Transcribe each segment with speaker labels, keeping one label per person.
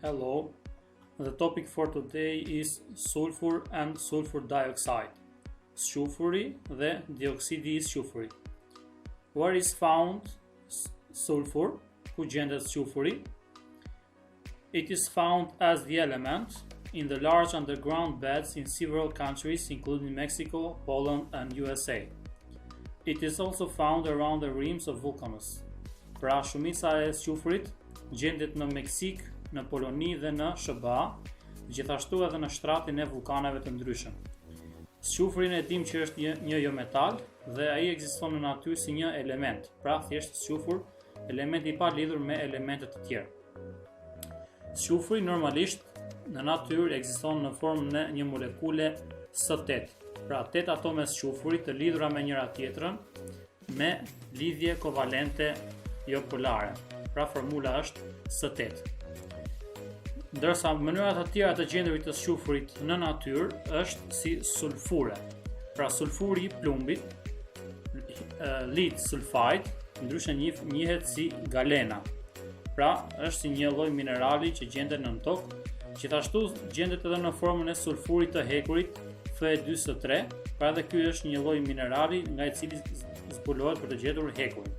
Speaker 1: Hello, the topic for today is sulfur and sulfur dioxide, sulfuri dhe dioksidi I sulfurit. Where is found sulfur? Ku gjendet sulfuri? It is found as the element in the large underground beds in several countries including Mexico, Poland and USA. It is also found around the rims of volcanoes. Pra shumica e sulfurit gjendet në Meksik, në Poloni dhe në SBA, gjithashtu edhe në shtratin e vulkaneve të ndryshëm. Sulfurin e dim që është një jo metal dhe ai ekziston në natyrë si një element, pra thjesht sulfur, element I pa lidhur me elementet të tjerë. Sulfuri normalisht në natyrë ekziston në formën e një molekule S8, pra 8 atome sulfurit të lidhura me njëra tjetrën me lidhje kovalente jo polare. Pra formula është S8. Ndërsa mënyrat të tjera të gjendjeve të sulfurit në natyrë është si sulfure. Pra sulfuri I plumbit, lead sulfide, ndryshe njihet si galena. Pra është si një lloj minerali që gjendet në tokë, gjithashtu gjendet edhe në formën e sulfurit të hekurit Fe2S3, pra edhe ky është një lloj minerali nga I cili zbulohet për të gjetur hekurin.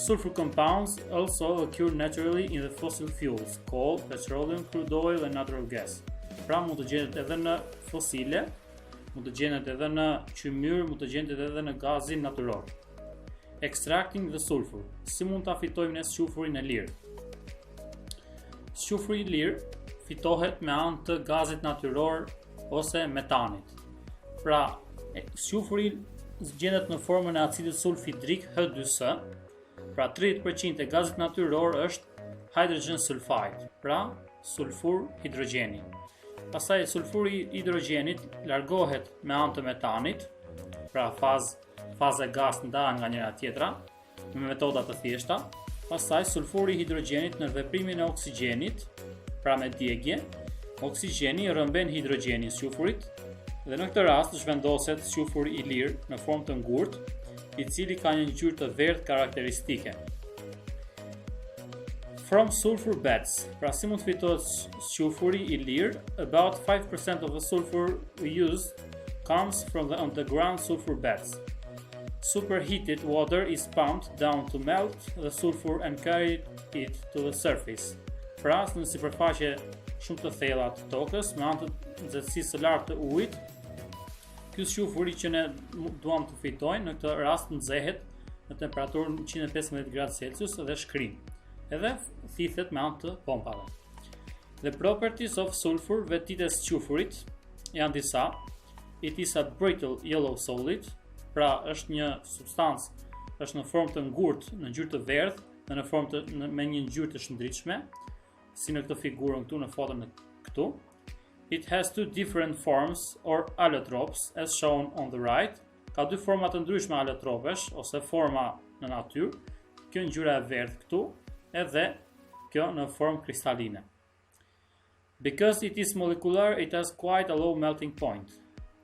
Speaker 1: Sulfur compounds also occur naturally in the fossil fuels, coal, petroleum, crude oil and natural gas. Pra mund të gjendet edhe në fosile, mund të gjendet edhe në qymyr, mund të gjendet edhe në gazin natyror. Extracting the sulfur. Si mund ta fitojmë ne sulfurin e lirë? Sulfuri I lirë fitohet me anë të gazit natyror ose metanit. Pra, sulfuri gjendet në formën e acidit sulfidrik H2S. Pra 30% e gazit natyror është hydrogen sulfide, pra sulfur hidrogjeni. Pastaj sulfuri hidrogjenit largohet me anë të metanit, pra faza gas ndahen nga njëra tjetra me metoda të thjeshta. Pastaj sulfuri hidrogjenit në veprimin e oksigjenit, pra me djegje, oksigjeni rrëmben hidrogjenin sulfurit dhe në këtë rast zhvendoset sulfuri I lirë në formë të ngurtë, I cili ka një ngjyrë të verdhë karakteristike. From sulfur beds, pra si mund të fitohet sulfuri I lirë, about 5% of the sulfur we use comes from the underground sulfur beds. Superheated water is pumped down to melt the sulfur and carry it to the surface. Pra, në sipërfaqe shumë të thella të tokës, me anë të nxehtësisë së lartë të ujit, ky sulfuri që ne duam të fitojnë në këtë rast nxehet në temperaturën 115 gradë Celsius dhe shkrim, edhe thithet me anë të pompave. The properties of sulfur vetites sulfurit janë disa. It is a brittle yellow solid, pra është një substancë, është në formë të ngurtë, në ngjyrë të verdhë dhe në formë me një ngjyrë të shndritshme, si në këtë figurën këtu në foton këtu. It has two different forms or allotropes as shown on the right. Ka dy forma të ndryshme allotropesh ose forma në natyrë. Kjo ngjyra e verdhë këtu edhe kjo në formë kristaline. Because it is molecular, it has quite a low melting point.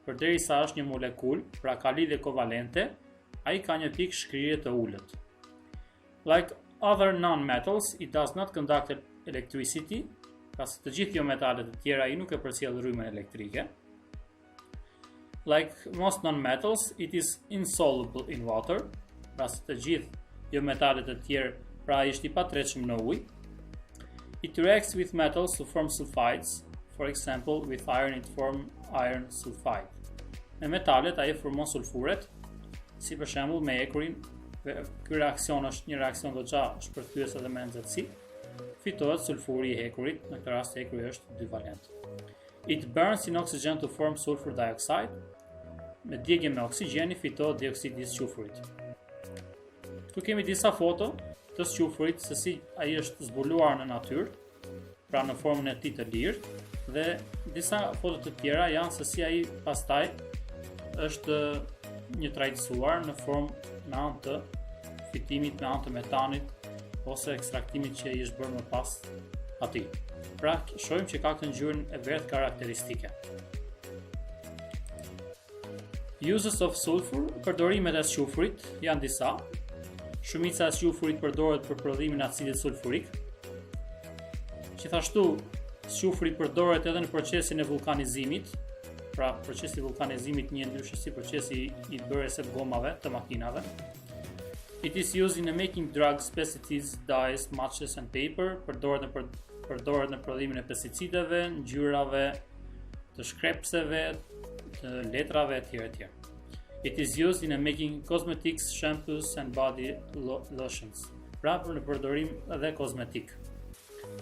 Speaker 1: Përderisa është një molekul, pra ka lidhje kovalente, ai ka një pikë shkrirje të ulët. Like other non-metals, it does not conduct electricity. Pra si të gjithë jo metalet të tjera I nuk e përcjell rrymë elektrike. Like most non-metals, it is insoluble in water. Pra si të gjithë jo metalet të tjerë, pra ai është I patretshëm në ujë. It reacts with metals to form sulfides. For example, with iron it form iron sulfide. Me metalet ai formon sulfuret, si për shembull me ekurin. Ky reaksion është një reaksion goxha shpërthyes edhe me nxehtësi. Fitohet sulfuri I hekurit, në këtë rast hekuri është dyvalent. It burns in oxygen to form sulfur dioxide. Me djegje me oksigjeni fitohet dioksidi I sulfurit. Këtu kemi disa foto të sulfurit se si ai është zbuluar në natyrë, pra në formën e tij të lirë, dhe disa foto të tjera janë se si ai pastaj është një trajtësuar në formë me anë të fitimit me anë të metanit ose ekstraktimit që I është bërë më pas atij. Pra, shohim që ka këtë ngjyrën e verdhë karakteristike. Uses of sulfur, përdorimet e sulfurit janë disa. Shumica e sulfurit përdoret për prodhimin e acidit sulfurik. Gjithashtu, sulfuri përdoret edhe në procesin e vulkanizimit. Pra, procesi i vulkanizimit një ndryshe si procesi i bërjes së gomave të makinave. It is used in making drugs, pesticides, dyes, matches and paper. Përdoret në prodhimin e pesticideve, ngjyrave, të shkrepseve, të letrave etj. It is used in making cosmetics, shampoos and body lotions. Pra, për në përdorim edhe kozmetik.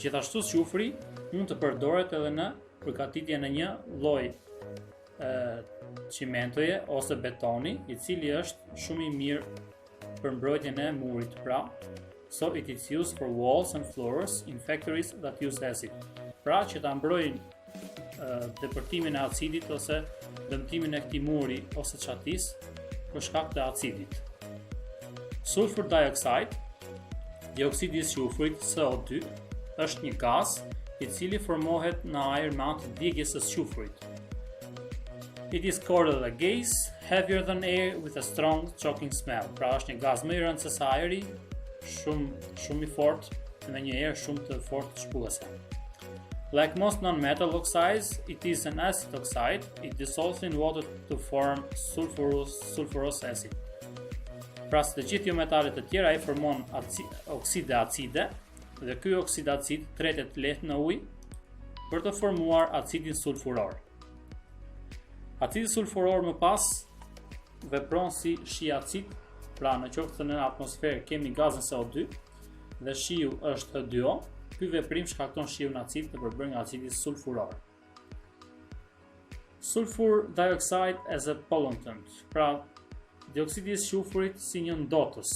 Speaker 1: Gjithashtu sulfuri mund të përdoret edhe në përgatitjen e një lloji cimentoje ose betoni, i cili është shumë i mirë për mbrojtjen e murit, pra, so it is used for walls and floors in factories that use acid. Pra, që ta mbrojnë depërtimin e acidit ose dëmtimin e këtij muri ose çatis për shkak të acidit. Sulfur dioxide, dioksidi i sulfurit CO2, është një gaz i cili formohet në ajër me anë të djegjes së sulfurit. It is called a gas heavier than air with a strong choking smell. Pra është një gaz më i rëndë se sa ajri, shumë i fortë, me një erë shumë të fortë shpullëse. Like most non-metal oxides, it is an acid oxide. It dissolves in water to form sulfurous acid. Pra së të gjithë metalet të tjera i formon okside acide, dhe ky oksid acid tretet lehtë në ujë për të formuar acidin sulfuror. Acidi sulfuror më pas vepron si shi acid, pra në qoftë se në atmosferë kemi gazin CO2 dhe shiu është H2O, ky veprim shkakton shiun acid të përbërë nga acidi sulfuror. Sulfur dioxide as a pollutant, pra dioksidi i sulfurit si një ndotës.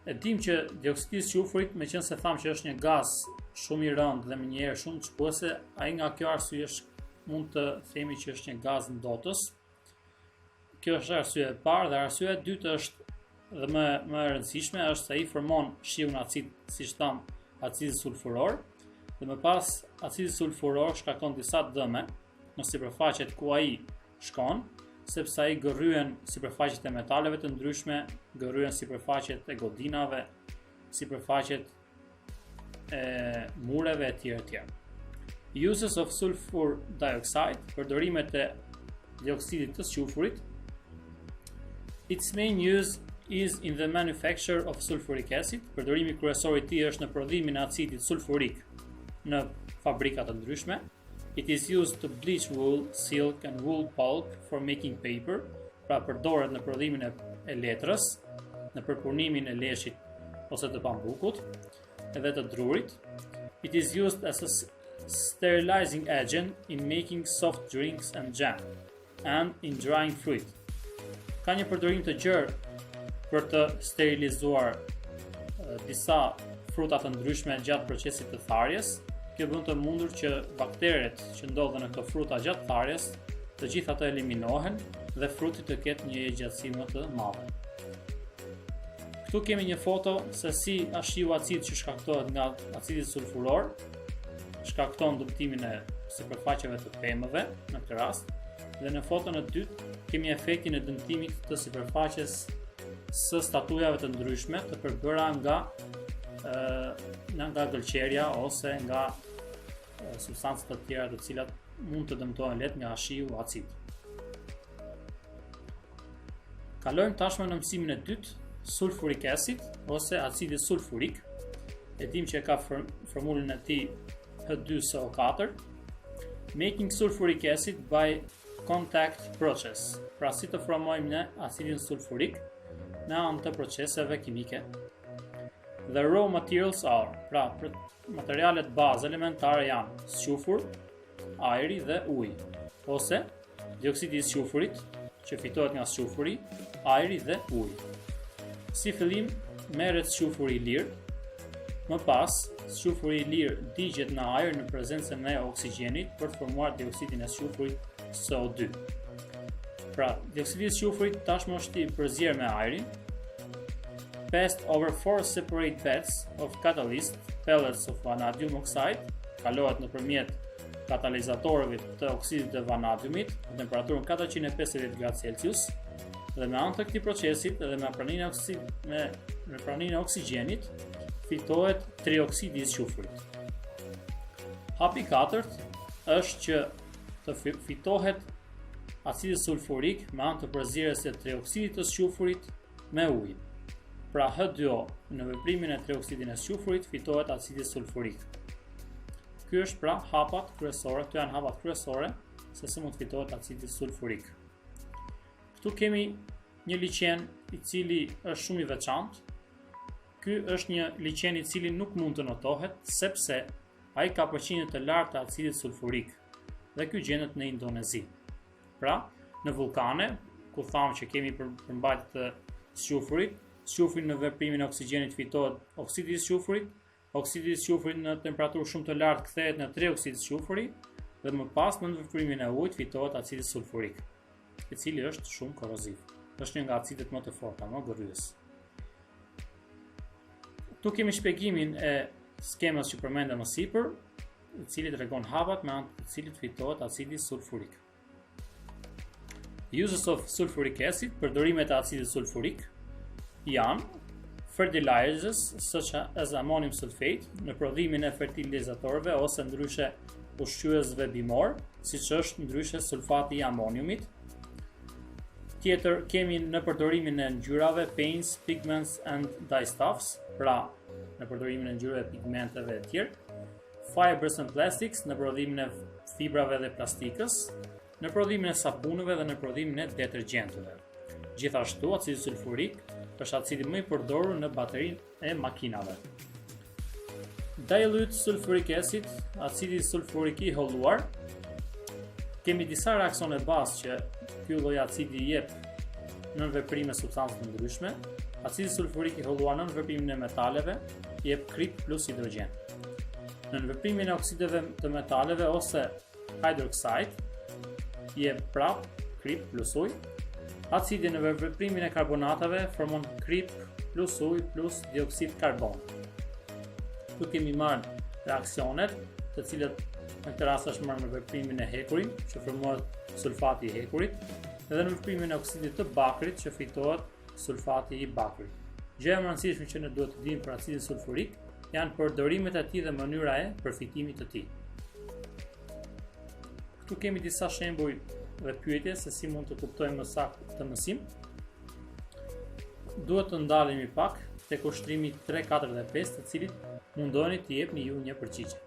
Speaker 1: E dim që dioksidi i sulfurit, meqense thamë që është një gaz shumë i rëndë dhe me një erë shumë çpuese, ai nga kjo arsye mund të themi që është një gaz ndotës. Kjo është arsye e parë, dhe arsyeja e dytë është dhe më e rëndësishme është se ai formon shiun acid, siç tham, acidi sulfuror, dhe më pas acidi sulfuror shkakton disa dëme në sipërfaqet ku ai shkon, sepse ai gërryen sipërfaqet e metaleve të ndryshme, gërryen sipërfaqet e godinave, sipërfaqet e mureve etj. Uses of sulfur dioxide, përdorimet e dioksidit të sulfurit. Its main use is in the manufacture of sulfuric acid. Përdorimi kryesor i tij është në prodhimin e acidit sulfurik në fabrika të ndryshme. It is used to bleach wool, silk and wool pulp for making paper. Pra përdoret në prodhimin e letrës, në përpunimin e leshit ose të pambukut, edhe të drurit. It is used as a sterilizing agent in making soft drinks and jam, and in drying fruit. Ka një përdorim të gjerë për të sterilizuar disa fruta të ndryshme gjatë procesit të tharjes. Kjo bën të mundur që bakteret që ndodhen në këto fruta gjatë tharjes, të gjitha të eliminohen dhe fruti të ketë një gjatësi më të madhe. Këtu kemi një foto se si shiu acid që shkaktohet nga acidi sulfuror shkakton dëmtimin e sipërfaqeve të pemëve në këtë rast, dhe në foton e dytë kemi efektin e dëmtimit të sipërfaqes së statujave të ndryshme të përbëra nga gëlqerja ose nga substancët të tjera të cilat mund të dëmtohen lehtë nga shiu acid. Kalojmë tashmë në mësimin e dytë, sulfuric acid ose acidi sulfurik. E dim që ka formulën e tij H2SO4. Making sulfuric acid by contact process. Pra si të formojmë ne acidin sulfurik në anë të proceseve kimike. The raw materials are, pra materialet bazë elementare janë sulfur, ajri dhe uji, ose dioksidi i sulfurit, që fitohet nga sulfuri, ajri dhe uji. Si fillim merret sulfuri i lirë, më pas sulfuri i lirë digjet në ajër në prezencën e oksigjenit për të formuar dioksidin e sulfurit CO2. Pra, dioksidi i sulfurit tashmë është i përzier me ajrin. Passed over 4 separate beds of catalyst pellets of vanadium oxide, kalohet nëpërmjet katalizatorëve të oksidit të vanadiumit në temperaturën 450 gradë Celsius, dhe me anë të këtij procesi dhe me praninë e oksigjenit, fitohet trioksidi i sulfurit. Hapi 4 është që të fitohet acidi sulfurik me anë të përzierjes së trioksidit të sulfurit me ujë. Pra H2O në veprimin e trioksidin e sulfurit fitohet acidi sulfurik. Ky është pra hapat kryesore, këto janë hapat kryesore se si mund të fitohet acidi sulfurik. Këtu kemi një liqen i cili është shumë i veçantë. Ky është një liqen i cili nuk mund të notohet sepse ai ka përqindje të lartë të acidit sulfurik dhe ky gjendet në Indonezi. Pra, në vulkane, ku thamë që kemi përmbajtje të sulfurit, sulfuri në veprimin e oksigjenit fitohet oksidi i sulfurit, oksidi i sulfurit në temperaturë shumë të lartë kthehet në trioksid sulfuri dhe më pas në veprimin e ujit fitohet acidi sulfurik, i cili është shumë koroziv. Është një nga acidet më të forta, më gërryes. Tu kemi shpjegimin e skemës që përmendëm më sipër, i cili tregon hapat me anë të cilit fitohet acidi sulfurik. Uses of sulfuric acid, përdorimet e acidit sulfurik, janë fertilizers such as ammonium sulfate në prodhimin e fertilizatorëve ose ndryshe ushqyesve bimor, siç është ndryshe sulfati i amoniumit. Tjetër kemi në përdorimin e ngjyrave, paints, pigments and dyestuffs, pra në përdorimin e ngjyrave, pigmenteve e tjerë. Fibers and plastics në prodhimin e fibrave dhe plastikës, në prodhimin e sapunëve dhe në prodhimin e detergjentëve. Gjithashtu, acidi sulfurik është acidi më i përdorur në baterinë e makinave. Dilute sulfuric acid, acidi sulfurik i holluar. Kemi disa reaksione bazë që ky lloj acidi jep nën veprime substancë të ndryshme. Acidi sulfurik i holluar nën veprimin e metaleve jep krip plus hidrogjen. Nën veprimin e oksideve të metaleve ose hydroxide jep prap krip plus ujë. Acidi në veprimin e karbonatave formon krip plus ujë plus dioksid karbon. Tu kemi marrë reaksionet, të cilat në këtë rast është marrë në veprimin e hekurit, që formohet sulfati i hekurit, edhe në veprimin e oksidit të bakrit, që fitohet sulfati i bakrit. Gjëja më e rëndësishme që ne duhet të dimë për acidin sulfurik janë përdorimet e tij dhe mënyra e përfitimit të tij. Këtu kemi disa shembuj dhe pyetje se si mund të kuptojmë më saktë këtë mësim. Duhet të ndalemi pak tek ushtrimi 3, 4 dhe 5, të cilit mundoheni të jepni ju një përgjigje.